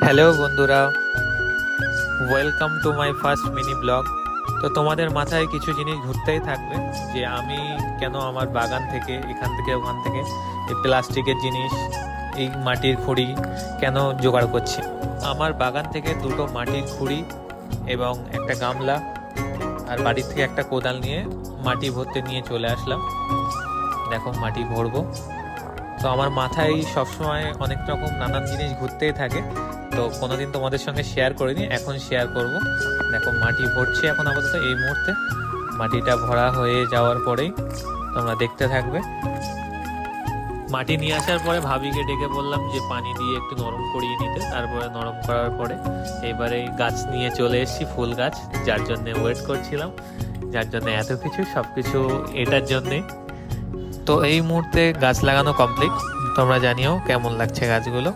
Hello বন্ধুরা, welcome to my first mini blog. তো তোমাদের মাথায় কিছু জিনিস ঘুরতেই থাকবে যে আমি কেন আমার বাগান থেকে এখান থেকে ওখান থেকে এই প্লাস্টিকের জিনিস, এই মাটির খুঁড়ি কেন জোগাড় করছি। আমার বাগান থেকে দুটো মাটির খুঁড়ি এবং একটা গামলা আর বাড়ির থেকে একটা কোদাল নিয়ে মাটি ভরতে নিয়ে চলে আসলাম। দেখো মাটি ভরবো। তো আমার মাথায় সবসময় অনেক রকম নানান জিনিস ঘুরতেই থাকে, তো কোনোদিন তোমাদের সঙ্গে শেয়ার করিনি, এখন শেয়ার করব। দেখো মাটি ভরছে এখন আপাতত এই মুহূর্তে। মাটিটা ভরা হয়ে যাওয়ার পরেই তোমরা দেখতে থাকবে। মাটি নিয়ে আসার পরে ভাবিকে ডেকে বললাম যে পানি দিয়ে একটু নরম করিয়ে নিতে। তারপরে নরম করার পরে এবারে গাছ নিয়ে চলে এসেছি, ফুল গাছ, যার জন্য ওয়েট করছিলাম, যার জন্য এত কিছু সবকিছু এটার জন্যে। তো এই মুহূর্তে গাছ লাগানো কমপ্লিট। তোমরা জানিও কেমন লাগছে গাছগুলো।